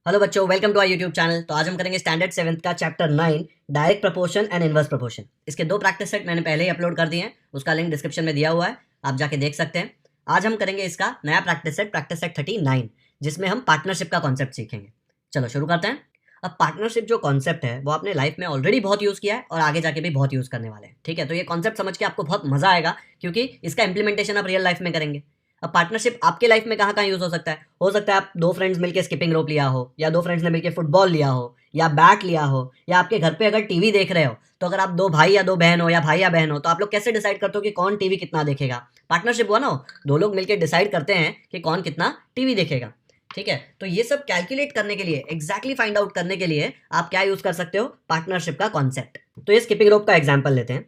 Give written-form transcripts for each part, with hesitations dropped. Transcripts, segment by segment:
Hello बच्चों, welcome to our YouTube channel. तो आज हम करेंगे स्टैंडर्ड 7th का chapter 9 direct proportion and inverse proportion. इसके दो प्रैक्टिस सेट मैंने पहले ही अपलोड कर दिए हैं, उसका लिंक डिस्क्रिप्शन में दिया हुआ है, आप जाके देख सकते हैं। आज हम करेंगे इसका नया प्रैक्टिस सेट 39, जिसमें हम पार्टनरशिप का कॉन्सेप्ट सीखेंगे। चलो शुरू करते हैं। अब पार्टनरशिप जो कॉन्सेप्ट है वो आपने लाइफ में ऑलरेडी बहुत यूज़ किया है और आगे जाके भी बहुत यूज़ करने वाले हैं। ठीक है, तो ये कॉन्सेप्ट समझ के आपको बहुत मजा आएगा क्योंकि इसका इंप्लीमेंटेशन आप रियल लाइफ में करेंगे। अब पार्टनरशिप आपके लाइफ में कहाँ कहाँ यूज हो सकता है आप दो फ्रेंड्स मिलकर स्किपिंग रोप लिया हो, या दो फ्रेंड्स ने मिलकर फुटबॉल लिया हो, या बैट लिया हो, या आपके घर पे अगर टीवी देख रहे हो तो अगर आप दो भाई या दो बहन हो या भाई या बहन हो तो आप लोग कैसे डिसाइड करते हो कि कौन टीवी कितना देखेगा? पार्टनरशिप हुआ ना, दो लोग मिलकर डिसाइड करते हैं कि कौन कितना टीवी देखेगा। ठीक है, तो ये सब कैलकुलेट करने के लिए, एग्जैक्टली फाइंड आउट करने के लिए आप क्या यूज कर सकते हो? पार्टनरशिप का कॉन्सेप्ट। तो ये स्किपिंग रोप का एग्जाम्पल लेते हैं।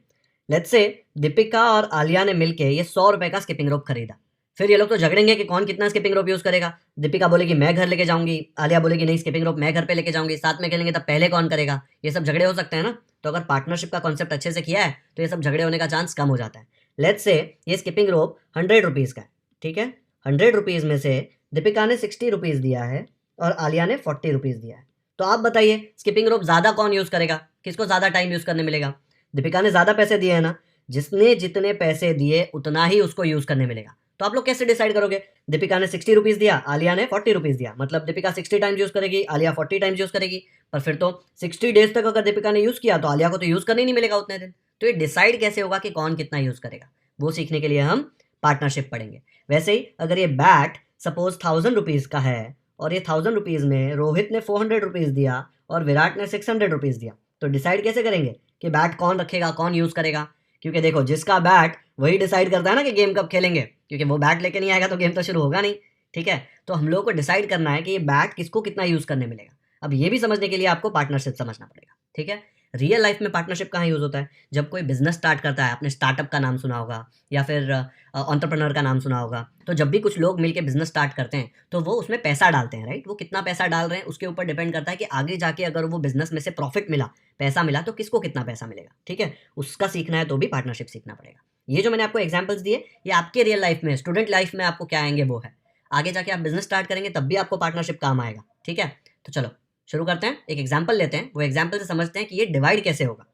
लेट्स से दीपिका और आलिया ने मिलकर ये 100 रुपए का स्किपिंग रोप खरीदा। फिर ये लोग तो झगड़ेंगे कि कौन कितना स्किपिंग रोप यूज करेगा। दीपिका बोलेगी मैं घर लेके जाऊंगी, आलिया बोलेगी नहीं स्किपिंग रोप मैं घर पे लेके जाऊंगी, साथ में खेलेंगे तब पहले कौन करेगा। ये सब झगड़े हो सकते हैं ना। तो अगर पार्टनरशिप का कॉन्सेप्ट अच्छे से किया है तो ये सब झगड़े होने का चांस कम हो जाता है। लेट्स से ये स्किपिंग रोप 100 रुपीज का है। ठीक है, 100 रुपीज में से दीपिका ने 60 रुपीज दिया है और आलिया ने 40 रुपीज दिया है। तो आप बताइए स्किपिंग रोप ज्यादा कौन यूज करेगा, किसको ज्यादा टाइम यूज करने मिलेगा? दीपिका ने ज्यादा पैसे दिए है ना, जिसने जितने पैसे दिए उतना ही उसको यूज करने मिलेगा। तो आप लोग कैसे डिसाइड करोगे? दीपिका ने 60 रुपीज दिया, आलिया ने 40 रुपीज दिया, मतलब दीपिका 60 टाइम्स यूज करेगी, आलिया 40 टाइम्स यूज करेगी। पर फिर तो 60 डेज तक अगर दीपिका ने यूज किया तो आलिया को तो यूज करने ही नहीं मिलेगा उतने दिन। तो ये डिसाइड कैसे होगा कि कौन कितना यूज करेगा? वो सीखने के लिए हम पार्टनरशिप पढ़ेंगे। वैसे ही अगर ये बैट सपोज 1000 रुपीज का है और ये 1000 रुपीज में रोहित ने 400 रुपीज दिया और विराट ने 600 रुपीज दिया, तो डिसाइड कैसे करेंगे कि बैट कौन रखेगा, कौन यूज करेगा? क्योंकि देखो जिसका बैट वही डिसाइड करता है ना कि गेम कब खेलेंगे, क्योंकि वो बैट लेके नहीं आएगा तो गेम तो शुरू होगा नहीं। ठीक है, तो हम लोगों को डिसाइड करना है कि ये बैट किसको कितना यूज करने मिलेगा। अब ये भी समझने के लिए आपको पार्टनरशिप समझना पड़ेगा। ठीक है, रियल लाइफ में पार्टनरशिप कहाँ यूज होता है? जब कोई बिजनेस स्टार्ट करता है, आपने स्टार्टअप का नाम सुना होगा या फिर एंटरप्रेन्योर का नाम सुना होगा। तो जब भी कुछ लोग मिलकर बिजनेस स्टार्ट करते हैं तो वो उसमें पैसा डालते हैं, राइट? वो कितना पैसा डाल रहे हैं उसके ऊपर डिपेंड करता है कि आगे जाके अगर वो बिजनेस में से प्रॉफिट मिला, पैसा मिला, तो किसको कितना पैसा मिलेगा। ठीक है, उसका सीखना है तो भी पार्टनरशिप सीखना पड़ेगा। ये जो मैंने आपको एग्जांपल्स दिए ये आपके रियल लाइफ में, स्टूडेंट लाइफ में आपको क्या आएंगे वो है। आगे जाके आप बिजनेस स्टार्ट करेंगे तब भी आपको पार्टनरशिप काम आएगा। ठीक है, तो चलो शुरू करते हैं। एक एग्जाम्पल लेते हैं, वो एग्जाम्पल से समझते हैं कि ये डिवाइड कैसे होगा।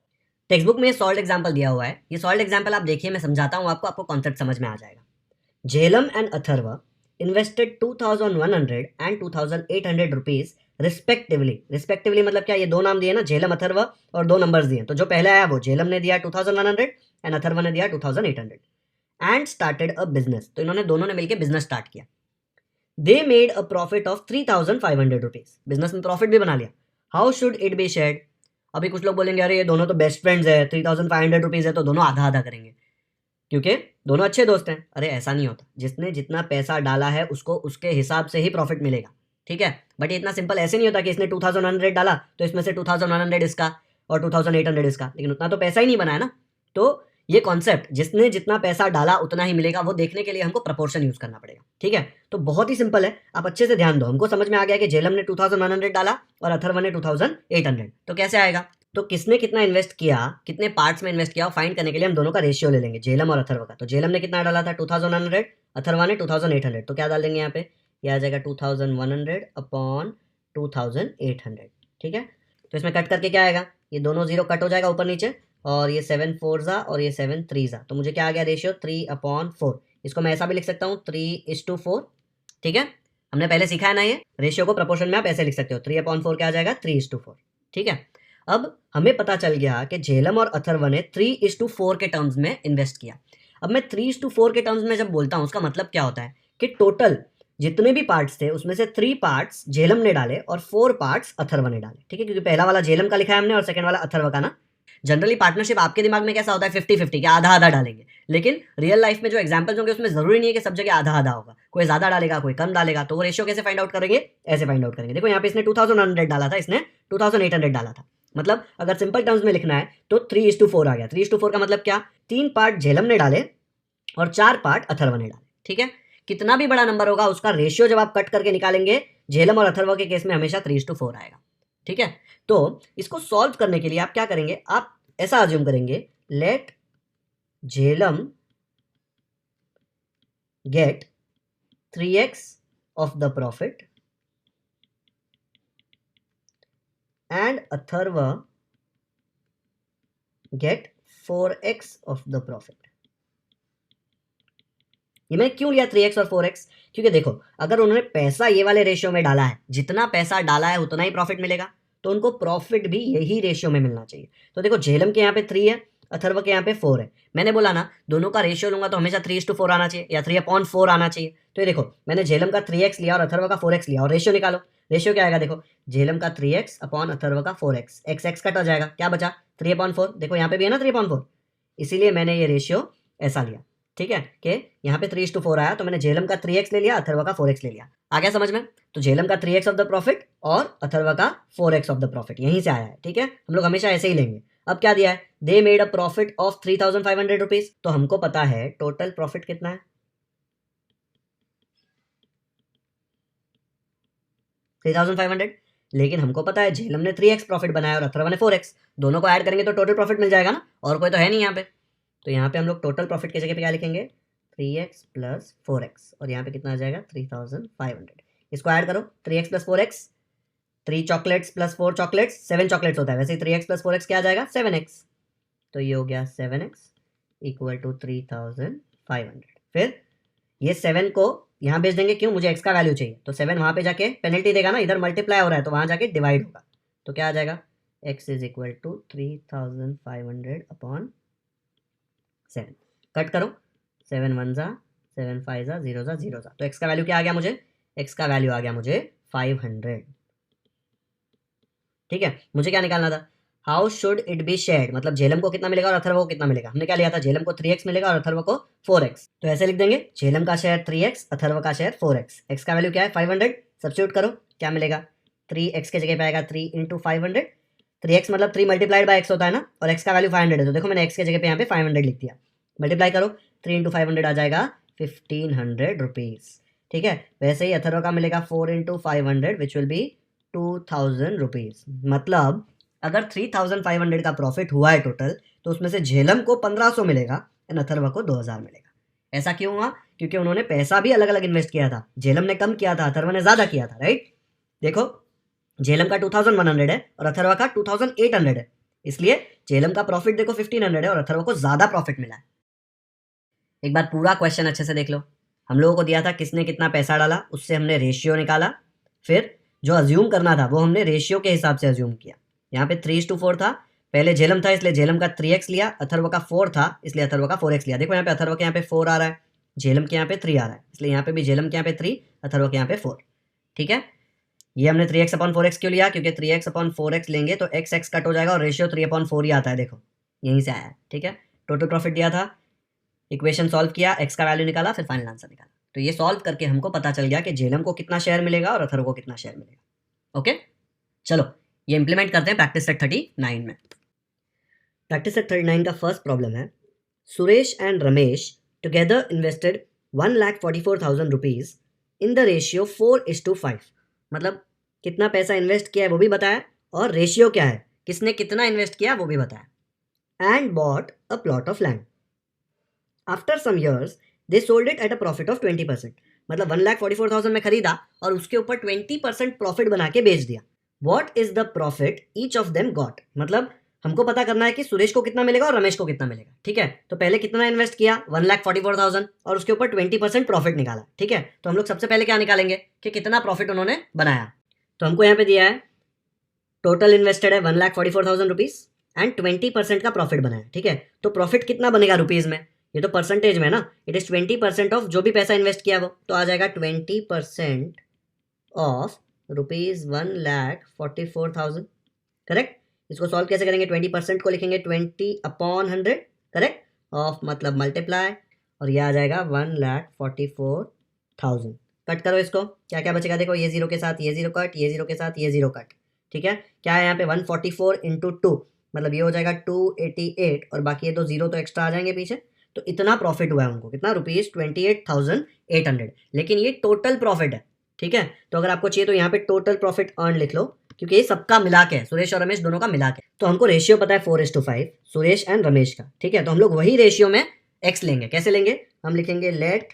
टेक्स्ट बुक में सॉल्ट एग्जाम्पल दिया हुआ है, ये सॉल्ट एग्जाम्पल आप देखिए, मैं समझाता हूँ आपको कॉन्सेप्ट समझ में आ जाएगा। Jhelum and Atharva invested 2100 and 2800 rupees respectively मतलब क्या? ये दो नाम दिए ना, झेलम अथर्व, और दो नंबर्स दिए। तो जो पहले आया वो झेलम ने दिया 2100 एंड अथर्व ने दिया 2800 एंड स्टार्टेड अ बिजनेस। तो इन्होंने दोनों ने मिलकर बिजनेस स्टार्ट किया। They made a profit of 3500 rupees, business में प्रॉफिट भी बना लिया। How should it be shared? अभी कुछ लोग बोलेंगे अरे ये दोनों तो बेस्ट फ्रेंड्स है, 3500 रुपीज है तो दोनों आधा आधा करेंगे क्योंकि दोनों अच्छे दोस्त हैं। अरे ऐसा नहीं होता, जिसने जितना पैसा डाला है उसको उसके हिसाब से ही प्रॉफिट मिलेगा। ठीक है, बट ये इतना सिंपल ऐसे नहीं होता कि इसने 2100 डाला तो इसमें से 2100 इसका और 2800 इसका, लेकिन उतना तो पैसा ही नहीं बना है ना। तो ये कॉन्सेप्ट जिसने जितना पैसा डाला उतना ही मिलेगा, वो देखने के लिए हमको प्रपोर्शन यूज करना पड़ेगा। ठीक है, तो बहुत ही सिंपल है, आप अच्छे से ध्यान दो। हमको समझ में आ गया कि झेलम ने 2100 डाला और अथर्व ने 2800, तो कैसे आएगा? तो किसने कितना इन्वेस्ट किया, कितने पार्ट्स में इन्वेस्ट किया, फाइंड करने के लिए हम दोनों का रेशियो ले लेंगे, झेलम और अथर्व का। तो झेलम ने कितना डाला था 2100, अथर्वा ने 2800, तो क्या डाल देंगे यहाँ पे? ये आ जाएगा 2100 अपॉन 2800। ठीक है, तो इसमें कट करके क्या आएगा? ये दोनों जीरो कट हो जाएगा ऊपर नीचे, और ये 7 4 जा और ये 7 3 जा, तो मुझे क्या आ गया रेशियो? 3/4। इसको मैं ऐसा भी लिख सकता हूँ 3:4। ठीक है, हमने पहले सीखा है ना ये रेशियो को, प्रपोर्शन में आप ऐसे लिख सकते हो, 3/4 क्या आ जाएगा? 3:4। ठीक है, अब हमें पता चल गया कि झेलम और अथर्व ने 3:4 के टर्म्स में इन्वेस्ट किया। अब मैं 3:4 के टर्म्स में जब बोलता हूं उसका मतलब क्या होता है कि टोटल जितने भी पार्ट्स थे उसमें से 3 पार्ट्स झेलम ने डाले और 4 पार्ट्स अथर्व ने डाले। ठीक है, क्योंकि पहला वाला झेलम का लिखा है हमने और सेकंड वाला अथर्व का ना। जनरली पार्टनरशिप आपके दिमाग में कैसा होता है? 50-50, क्या आधा आधा डालेंगे। लेकिन रियल लाइफ में जो एग्जांपल्स होंगे उसमें जरूरी नहीं है कि सब जगह आधा आधा होगा, कोई ज्यादा डालेगा कोई कम डालेगा। तो वो रेशियो कैसे फाइंड आउट करेंगे? ऐसे फाइंड आउट करेंगे। देखो यहाँ पे इसने 2100 डाला था, इसने 2800 डाला था। मतलब अगर सिंपल टर्म्स में लिखना है तो 3:4 आ गया। 3:4 का मतलब क्या? 3 पार्ट झेलम ने डाले और 4 पार्ट अथर्व ने डाले। ठीक है, कितना भी बड़ा नंबर होगा उसका रेशियो जब आप कट करके निकालेंगे, झेलम और अथर्व के केस में हमेशा 3:4 आएगा। ठीक है, तो इसको सॉल्व करने के लिए आप क्या करेंगे? आप ऐसा अज्यूम करेंगे, let Jhelum get 3x of the profit and Atharva get 4x of the profit. ये मैं क्यों लिया 3x और 4x? क्योंकि देखो अगर उन्होंने पैसा ये वाले रेशियो में डाला है, जितना पैसा डाला है उतना ही प्रॉफिट मिलेगा, तो उनको प्रॉफिट भी यही रेशियो में मिलना चाहिए। तो देखो झेलम के यहाँ पे 3 है, अथर्व के यहाँ पे 4 है। मैंने बोला ना दोनों का रेशियो लूंगा तो हमेशा 3:4 आना चाहिए या 3/4 आना चाहिए। तो ये देखो मैंने झेलम का 3x लिया और अथर्व का 4x लिया और रेशियो निकालो। रेशियो क्या आएगा? देखो झेलम का 3x अपॉन अथर्व का 4x, x कट हो जाएगा, क्या बचा? 3/4। देखो यहाँ पे भी है ना 3/4, इसीलिए मैंने ये रेशियो ऐसा लिया। ठीक है कि यहाँ पे 3:4 आया तो मैंने झेलम का 3x ले लिया, अथर्व का 4x ले लिया। आ गया समझ में? तो झेलम का 3x ऑफ द प्रॉफिट और अथर्व का 4x ऑफ द प्रॉफिट यहीं से आया है। ठीक है, हम लोग हमेशा ऐसे ही लेंगे। अब क्या दिया है? They made a profit of 3,500 rupees. तो हमको पता है टोटल प्रॉफिट कितना है, 3,500। लेकिन हमको पता है झेलम ने 3x प्रॉफिट बनाया और अथर्व ने 4x, दोनों को ऐड करेंगे तो टोटल प्रॉफिट मिल जाएगा ना, और कोई तो है नहीं यहाँ पे। तो यहाँ पे हम लोग टोटल प्रॉफिट की जगह पे क्या लिखेंगे? 3x प्लस 4x, और यहाँ पे कितना आ जाएगा? 3,500। इसको ऐड करो, 3x plus 4x, 3 chocolates plus 4 chocolates 7 chocolates होता है, वैसे ही 3x प्लस 4x क्या आ जाएगा? 7x। तो ये हो गया 7x इक्वल टू 3,500। फिर ये 7 को यहाँ भेज देंगे, क्यों? मुझे x का वैल्यू चाहिए, तो 7 वहाँ पे जाके पेनल्टी देगा ना, इधर मल्टीप्लाई हो रहा है तो वहाँ जाके डिवाइड होगा। तो क्या आ जाएगा? x is equal to 3,500 upon 7। Cut करो, 7 1 जा, 7 5 जा, 0 जा, 0 जा, तो x का वैल्यू क्या आ गया मुझे? x का वैल्यू आ गया मुझे 500। ठीक है, मुझे क्या निकालना था? How should it be shared, मतलब झेलम को कितना मिलेगा और अथर्व को कितना मिलेगा। हमने क्या लिया था? झेलम को 3x मिलेगा और अथर्व को 4x। तो ऐसे लिख देंगे, झेलम का शेयर 3x, अथर्व का शेयर 4x। x का वैल्यू क्या है? 500। सब्स्टिट्यूट करो, क्या मिलेगा? 3x के जगह पे आएगा 3 इंटू 500। 3x मतलब 3 मल्टीप्लाइड बाय x होता है ना, और x का वैल्यू 500 है, तो देखो मैंने x के जगह पे यहाँ पे 500 लिख दिया। मल्टीप्लाई करो, 3 इंटू 500 आ जाएगा 1500 रुपीज। ठीक है, वैसे ही अथर्व का मिलेगा 4 into 500 which will be 2000 rupees. मतलब अगर 3,500 का प्रॉफिट हुआ है टोटल, तो उसमें से झेलम को 1,500 मिलेगा और अथर्व को 2,000 मिलेगा। ऐसा क्यों हुआ? क्योंकि उन्होंने पैसा भी अलग अलग इन्वेस्ट किया था। झेलम ने कम किया था, अथर्व ने ज्यादा किया था, राइट? देखो झेलम का 2,100 है और अथर्व का 2,800 है, इसलिए झेलम का प्रॉफिट देखो 1,500 है और अथर्व को ज्यादा प्रॉफिट मिला है। एक बार पूरा क्वेश्चन अच्छे से देख लो। हम लोगों को दिया था किसने कितना पैसा डाला, उससे हमने रेशियो निकाला, फिर जो अज्यूम करना था वो हमने रेशियो के हिसाब से अज्यूम किया। यहाँ पे 3:4 था, पहले झेलम था इसलिए झेलम का 3x लिया, अथर्व का 4 था इसलिए अथर्व का 4x लिया। देखो यहाँ पे अथर्व के यहाँ पे 4 आ रहा है, झेलम के यहाँ पे 3 आ रहा है, इसलिए यहाँ पे भी झेलम के यहाँ पे 3, अथर्व के यहाँ पे 4। ठीक है, ये हमने 3x अपॉन 4x क्यों लिया? क्योंकि 3x अपॉन 4x लेंगे तो x कट हो जाएगा और रेशियो 3/4 ही आता है, देखो यहीं से आया है। ठीक है, टोटल प्रॉफिट दिया था, इक्वेशन सॉल्व किया, x का वैल्यू निकाला, फिर फाइनल आंसर निकाला। तो ये सॉल्व करके हमको पता चल गया कि झेलम को कितना शेयर मिलेगा और अथर्व को कितना शेयर मिलेगा। ओके, चलो ये इंप्लीमेंट करते हैं प्रैक्टिस सेट 39 में। प्रैक्टिस सेट 39 का फर्स्ट प्रॉब्लम है, Suresh and Ramesh together invested 1,44,000 rupees in the ratio 4:5। मतलब कितना पैसा इन्वेस्ट किया है वो भी बताया, और रेशियो क्या है, किसने कितना इन्वेस्ट किया वो भी बताया। And bought a plot of land. After some years they sold it at a profit of 20%। मतलब 1,44,000 में खरीदा और उसके ऊपर 20% प्रॉफिट बना के बेच दिया। What is the profit each of them got. मतलब हमको पता करना है कि सुरेश को कितना मिलेगा और रमेश को कितना मिलेगा। ठीक है, तो पहले कितना इन्वेस्ट किया? 1,44,000 और उसके ऊपर 20% प्रॉफिट निकाला। ठीक है, तो हम लोग सबसे पहले क्या निकालेंगे कि कितना प्रॉफिट उन्होंने बनाया। तो हमको यहाँ पे दिया है टोटल इन्वेस्टेड है 1,44,000 रुपीज एंड 20% का प्रॉफिट बनाया। ठीक है, तो प्रॉफिट कितना बनेगा रुपीज में? ये तो परसेंटेज में ना, इट इज 20% ऑफ जो भी पैसा इन्वेस्ट किया वो, तो आ जाएगा 20% ऑफ रुपीज 1,44,000। करेक्ट, इसको सॉल्व कैसे करेंगे? 20% को लिखेंगे 20/100, करेक्ट, ऑफ मतलब मल्टीप्लाई, और ये आ जाएगा 1,44,000। कट करो इसको, क्या क्या बचेगा? देखो ये जीरो के साथ ये जीरो कट, ये जीरो के साथ ये जीरो कट। ठीक है, क्या है यहाँ पे 144 इंटू 2, मतलब ये हो जाएगा 288, और बाकी ये दो जीरो तो एक्स्ट्रा आ जाएंगे पीछे। तो इतना प्रॉफिट हुआ है उनको, कितना? रुपीज 28,800। लेकिन ये टोटल प्रॉफिट है। ठीक है, तो अगर आपको चाहिए तो यहाँ पे टोटल प्रॉफिट अर्न लिख लो, क्योंकि ये सबका मिला के है, सुरेश और रमेश दोनों का मिला के। तो हमको रेशियो पता है 4:5 सुरेश एंड रमेश का। ठीक है, तो हम लोग वही रेशियो में x लेंगे। कैसे लेंगे? हम लिखेंगे let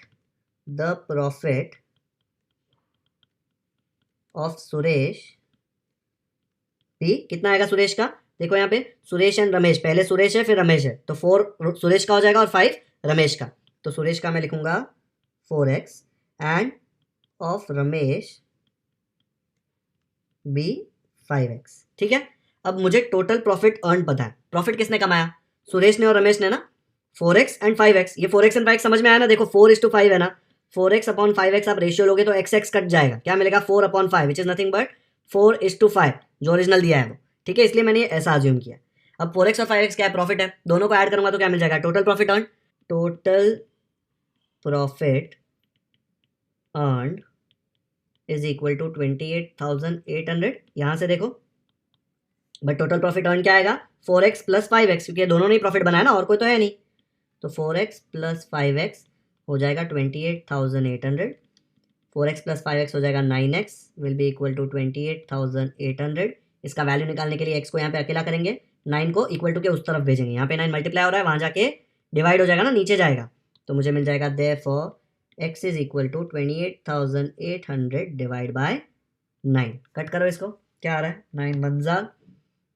the profit of Suresh be कितना आएगा सुरेश का, देखो यहाँ पे सुरेश एंड रमेश, पहले सुरेश है फिर रमेश है, तो 4 सुरेश का हो जाएगा और 5 रमेश का। तो सुरेश का मैं लिखूंगा 4x end of Ramesh B 5x। ठीक है, अब मुझे टोटल प्रॉफिट अर्न पता है। प्रॉफिट किसने कमाया, सुरेश ने और रमेश ने ना, 4x एंड 5x। ये 4x एंड 5x समझ में आया ना, देखो 4:5 है ना, 4x अपॉन 5x आप रेशियो लोगे तो x कट जाएगा, क्या मिलेगा 4/5 विच इज नथिंग बट 4:5 जो ओरिजिनल दिया है वो। ठीक है, इसलिए मैंने ये ऐसा अज्यूम किया। अब 4x और 5x क्या है, प्रॉफिट है, दोनों को ऐड करूंगा तो क्या मिल जाएगा, total profit earn. Total profit earn is equal to 28,800, यहां से देखो, बट टोटल प्रॉफिट अर्न क्या आएगा 4x प्लस 5x, क्योंकि दोनों ने प्रॉफिट बनाया ना, और कोई तो है नहीं। तो 4x प्लस 5x हो जाएगा 28,800, 4x प्लस 5x हो जाएगा 9x, will be equal to 28,800। इसका वैल्यू निकालने के लिए x को यहाँ पे अकेला करेंगे, 9 को इक्वल टू के उस तरफ भेजेंगे, यहाँ पे 9 मल्टीप्लाई हो रहा है, वहाँ जाके डिवाइड हो जाएगा ना, नीचे जाएगा, तो मुझे मिल जाएगा therefore x is equal to 28,800 divide by 9। Cut करो इसको, क्या आ रहा है, 9 1 जा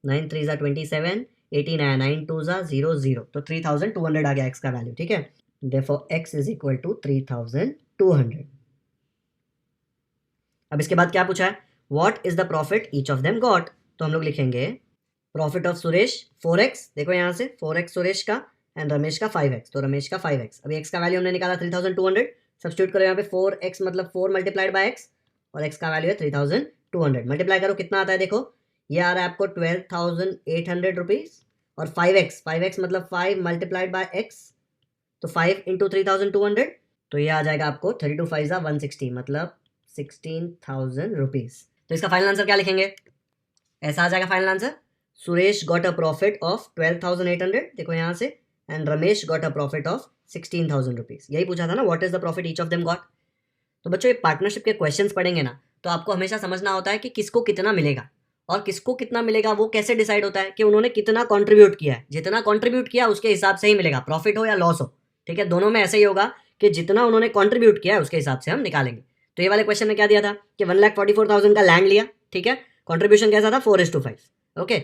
9 3 जा 27, 18 आया, 9 2 जा 0 0, तो 3,200 आ गया x का वैल्यू। ठीक है, therefore x is equal to 3,200। अब इसके बाद क्या पूछा है, what is the profit each of them got, तो हम लोग लिखेंगे प्रॉफिट ऑफ सुरेश 4x, देखो यहाँ से 4x सुरेश का एंड रमेश का 5x, तो रमेश का 5x। अभी x का वैल्यू हमने निकाला 3,200, सब्स्टिट्यूट करो यहाँ पे 4x मतलब 4 मल्टीप्लाइड बाय x, और x का वैल्यू है 3,200, मल्टीप्लाई करो कितना आता है, देखो ये आ रहा है आपको 12,800 रुपीज़, और 5x मतलब 5 मल्टीप्लाइड बाय x, तो 5 इंटू 3,200, तो ये आ जाएगा आपको 32 5 160, मतलब 16,000 रुपीज़। तो इसका फाइनल आंसर क्या लिखेंगे, ऐसा आ जाएगा final answer, Suresh got a profit of 12,800, देखो यहाँ से, and Ramesh got a profit of 16,000 rupees. यही पूछा था ना, what is the profit each of them got. तो बच्चों ये पार्टनरशिप के क्वेश्चंस पढ़ेंगे ना, तो आपको हमेशा समझना होता है कि किसको कितना मिलेगा, और किसको कितना मिलेगा वो कैसे डिसाइड होता है, कि उन्होंने कितना कंट्रीब्यूट किया है, जितना कंट्रीब्यूट किया उसके हिसाब से ही मिलेगा, प्रॉफिट हो या लॉस हो। ठीक है, दोनों में ऐसा ही होगा कि जितना उन्होंने कंट्रीब्यूट किया है उसके हिसाब से हम निकालेंगे। तो ये वाले क्वेश्चन में क्या दिया था कि 1,44,000 का लैंड लिया, ठीक है, कंट्रीब्यूशन कैसा था 4:5, ओके,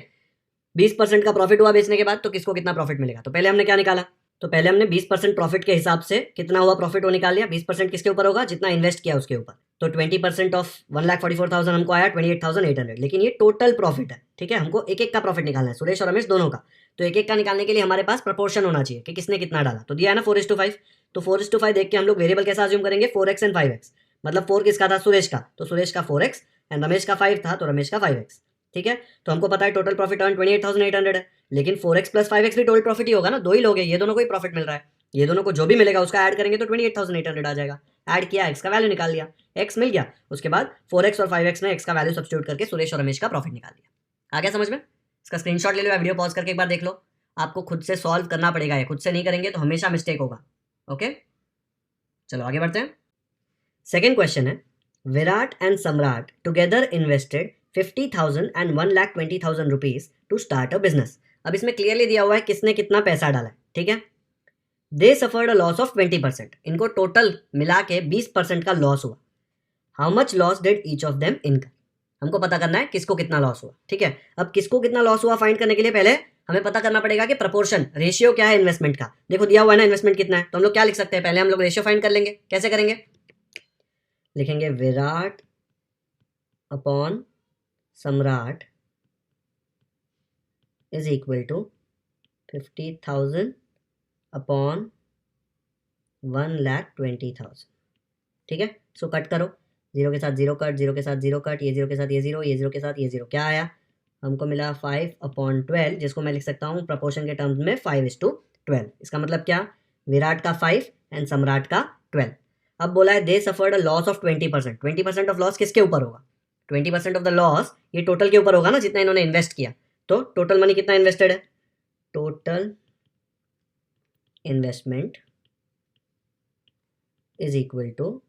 20% का प्रॉफिट हुआ बेचने के बाद, तो किसको कितना प्रॉफिट मिलेगा। तो पहले हमने क्या निकाला, तो पहले हमने 20% प्रॉफिट के हिसाब से कितना हुआ प्रॉफिट वो निकाल लिया। 20% किसके ऊपर होगा, जितना इन्वेस्ट किया उसके ऊपर, तो 20% ऑफ 1,44,000 हमको आया 28,800, लेकिन ये टोटल प्रॉफिट है। ठीक है, हमको एक एक का प्रॉफिट निकालना है, सुरेश और रमेश दोनों का। तो एक एक का निकालने के लिए हमारे पास प्रपोर्शन होना चाहिए कि किसने कितना डाला, तो दिया है ना 4:5, तो 4:5 देख के हम लोग वेरिएबल कैसा अज्यूम करेंगे, 4x एंड 5x, मतलब 4 किसका था सुरेश का, तो सुरेश का 4x एंड रमेश का 5 था, तो रमेश का 5x। ठीक है, तो हमको पता है टोटल प्रॉफिट अर्न 28,800 है, लेकिन 4x प्लस 5x भी टोटल प्रॉफिट ही होगा ना, दो ही लोग हैं, ये दोनों को ही प्रॉफिट मिल रहा है, ये दोनों को जो भी मिलेगा उसका ऐड करेंगे तो 28,800 आ जाएगा। ऐड किया, x का वैल्यू निकाल लिया, x मिल गया, उसके बाद 4x और 5x में x का वैल्यू सब्स्टिट्यूट करके सुरेश और रमेश का प्रॉफिट निकाल लिया। आ गया समझ में, इसका स्क्रीनशॉट ले लो या वीडियो पॉज करके एक बार देख लो, आपको खुद से सॉल्व करना पड़ेगा, ये खुद से नहीं करेंगे तो हमेशा मिस्टेक होगा। ओके, चलो आगे बढ़ते हैं। सेकेंड क्वेश्चन है, Virat and Samrat together invested 50,000 and 1,20,000 rupees to start a business. अब इसमें क्लियरली दिया हुआ है किसने कितना पैसा डाला है। ठीक है, they suffered a loss of 20%, इनको टोटल मिला के 20% का लॉस हुआ। How much loss did each of them income, हमको पता करना है किसको कितना लॉस हुआ। ठीक है, अब किसको कितना लॉस हुआ फाइंड करने के लिए पहले हमें पता करना पड़ेगा कि प्रपोर्शन रेशियो क्या है इन्वेस्टमेंट का। देखो दिया हुआ है ना इन्वेस्टमेंट कितना है, तो हम लोग क्या लिख सकते हैं, पहले हम लोग रेशियो फाइंड कर लेंगे। कैसे करेंगे, लिखेंगे विराट अपॉन सम्राट इज इक्वल टू 50,000 अपॉन 1,20,000। ठीक है, सो कट करो, जीरो के साथ जीरो कट, जीरो के साथ जीरो कट, ये जीरो के साथ ये जीरो, ये जीरो के साथ ये जीरो, क्या आया, हमको मिला 5/12, जिसको मैं लिख सकता हूँ प्रपोर्शन के टर्म्स में 5:12। इसका मतलब क्या, विराट का 5 एंड सम्राट का 12। अब बोला है they suffered a loss of 20%, 20% of loss किसके ऊपर होगा, 20% ऑफ द लॉस ये टोटल के ऊपर होगा ना, जितना इन्होंने इन्वेस्ट किया। तो टोटल मनी कितना इन्वेस्टेड है, total investment is equal to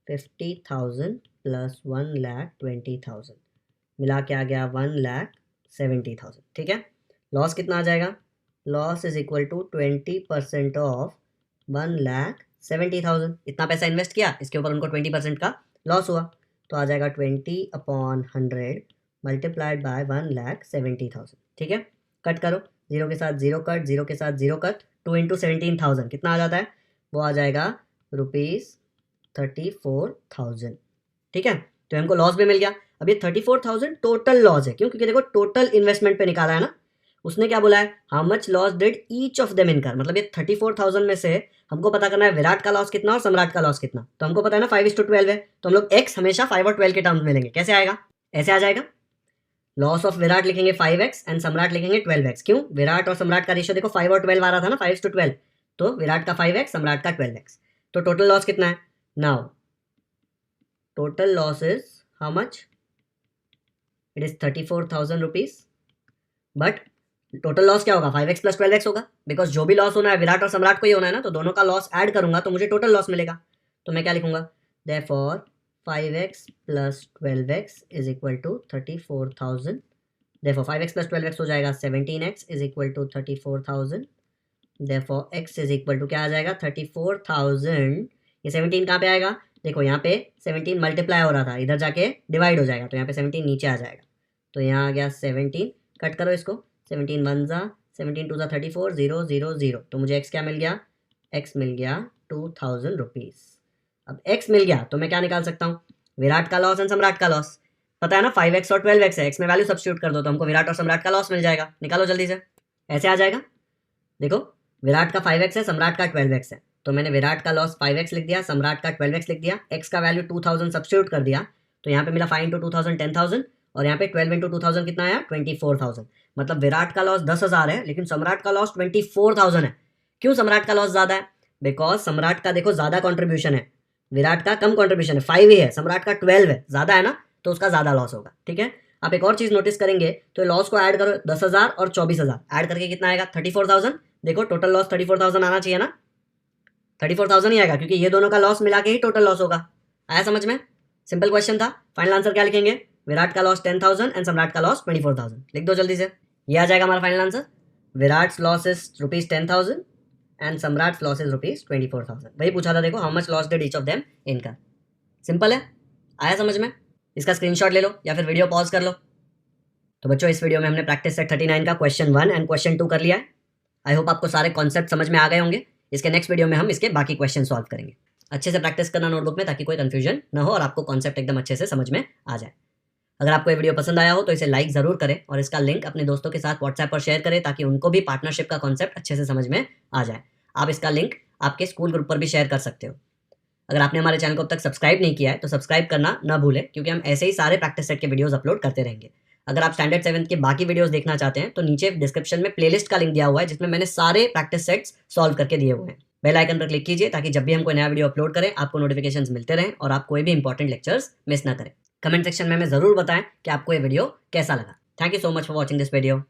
50,000 प्लस 1,20,000, मिला के आ गया 1,70,000। ठीक है, लॉस कितना आ जाएगा, loss is equal to 20% of 1,70,000। इतना पैसा इन्वेस्ट किया, इसके ऊपर उनको 20% का लॉस हुआ, तो आ जाएगा 20/100 मल्टीप्लाइड बाय 1,70,000। ठीक है, कट करो, 0 के साथ 0 कट, 0 के साथ 0 कट, 2 इंटू 17,000 कितना आ जाता है? वो आ जाएगा ₹34,000। ठीक है, तो हमको लॉस भी मिल गया। अब ये 34,000 टोटल लॉस है, क्यों? क्योंकि देखो टोटल इन्वेस्टमेंट पे निकाला है ना। उसने क्या बोला है? How much loss did each of them इनकर, मतलब ये 34,000 में से हमको पता करना है विराट का लॉस कितना और सम्राट का लॉस कितना। तो हमको पता है ना 5:12 है, तो हम लोग x हमेशा 5 और 12 के टर्म्स में लेंगे। कैसे आएगा? ऐसे आ जाएगा, लॉस ऑफ विराट लिखेंगे 5x एंड सम्राट लिखेंगे 12x। क्यों? विराट और सम्राट का रेशियो देखो 5 और 12 आ रहा था ना, 5:12, तो विराट का 5x, सम्राट का 12x। तो टोटल लॉस कितना है? Now total loss is how much? It is 34,000 rupees. But total loss क्या होगा? 5x प्लस 12x होगा, बिकॉज जो भी लॉस होना है विराट और सम्राट को ही होना है ना, तो दोनों का लॉस ऐड करूंगा तो मुझे टोटल लॉस मिलेगा। तो मैं क्या लिखूंगा? Therefore 5x plus 12x is equal to 34,000। Therefore 5x plus 12x हो जाएगा 17x is equal to 34,000। Therefore x is equal to क्या आ जाएगा? 34,000। ये 17 कहाँ पे आएगा? देखो यहाँ पे 17 मल्टीप्लाई हो रहा था, इधर जाके डिवाइड हो जाएगा, तो यहाँ पे 17 नीचे आ जाएगा, तो यहाँ आ गया 17। कट करो इसको, 17 1 जा, 17 2 जा 34, 0 0 0, तो मुझे x क्या मिल गया? x मिल गया 2,000 रुपीज़। अब x मिल गया तो मैं क्या निकाल सकता हूँ? विराट का लॉस एंड सम्राट का लॉस। पता है ना 5x और 12x है, x में वैल्यू सब्स्टिट्यूट कर दो तो हमको विराट और सम्राट का लॉस मिल जाएगा। निकालो जल्दी से, ऐसे आ जाएगा। देखो विराट का 5x है, सम्राट का 12x है, तो मैंने विराट का लॉस 5x लिख दिया, सम्राट का 12x लिख दिया, x का वैल्यू 2,000 सब्स्टिट्यूट कर दिया, तो यहाँ पे मिला 5 इंटू 2,000 10,000, और यहाँ पे 12 इंटू 2,000 कितना आया? 24,000। मतलब विराट का लॉस 10,000 है, लेकिन सम्राट का लॉस 24,000 है। क्यों सम्राट का लॉस ज़्यादा है? बिकॉज सम्राट का देखो ज़्यादा कॉन्ट्रीब्यूशन है, विराट का कम कॉन्ट्रीब्यूशन है, 5 ही है, सम्राट का 12 है, ज़्यादा है ना, तो उसका ज़्यादा लॉस होगा। ठीक है, आप एक और चीज़ नोटिस करेंगे तो लॉस को ऐड करो, 10,000 और 24,000 ऐड करके कितना आएगा? 34,000। देखो टोटल लॉस 34,000 आना चाहिए ना, 34,000 ही आएगा, क्योंकि ये दोनों का लॉस मिला के ही टोटल लॉस होगा। आया समझ में? सिंपल क्वेश्चन था। फाइनल आंसर क्या लिखेंगे? विराट का लॉस 10,000 एंड सम्राट का लॉस 24,000। लिख दो जल्दी से, ये आ जाएगा हमारा final answer. Virat loss is ₹10,000 and सम्राट लॉस इज ₹24,000। वही पूछा था देखो, how much loss did each of them income. Simple है, आया समझ में? इसका स्क्रीनशॉट ले लो या फिर वीडियो पॉज कर लो। तो बच्चों इस वीडियो में हमने प्रैक्टिस सेट 39 का क्वेश्चन 1 एंड क्वेश्चन 2 कर लिया है। आई होप आपको सारे कॉन्सेप्ट समझ में आ गए होंगे। इसके नेक्स्ट वीडियो में हम इसके बाकी क्वेश्चन सॉल्व करेंगे। अच्छे से प्रैक्टिस करना नोटबुक में, ताकि कोई कंफ्यूजन ना हो और आपको कॉन्सेप्ट एकदम अच्छे से समझ में आ जाए। अगर आपको ये वीडियो पसंद आया हो तो इसे लाइक ज़रूर करें और इसका लिंक अपने दोस्तों के साथ व्हाट्सएप पर शेयर करें, ताकि उनको भी पार्टनरशिप का कॉन्सेप्ट अच्छे से समझ में आ जाए। आप इसका लिंक आपके स्कूल ग्रुप पर भी शेयर कर सकते हो। अगर आपने हमारे चैनल को अब तक सब्सक्राइब नहीं किया है तो सब्सक्राइब करना ना भूलें, क्योंकि हम ऐसे ही सारे प्रैक्टिस सेट के वीडियोस अपलोड करते रहेंगे। अगर आप स्टैंडर्ड 7 के बाकी वीडियोस देखना चाहते हैं तो नीचे डिस्क्रिप्शन में प्लेलिस्ट का लिंक दिया हुआ है, जिसमें मैंने सारे प्रैक्टिस सेट्स सॉल्व करके दिए हुए हैं। बेल आइकन पर क्लिक कीजिए, ताकि जब भी हम कोई नया वीडियो अपलोड करें आपको नोटिफिकेशंस मिलते रहें और आप कोई भी इंपॉर्टेंट लेक्चर्स मिस ना करें। कमेंट सेक्शन में हमें ज़रूर बताएं कि आपको ये वीडियो कैसा लगा। Thank you so much for watching this video.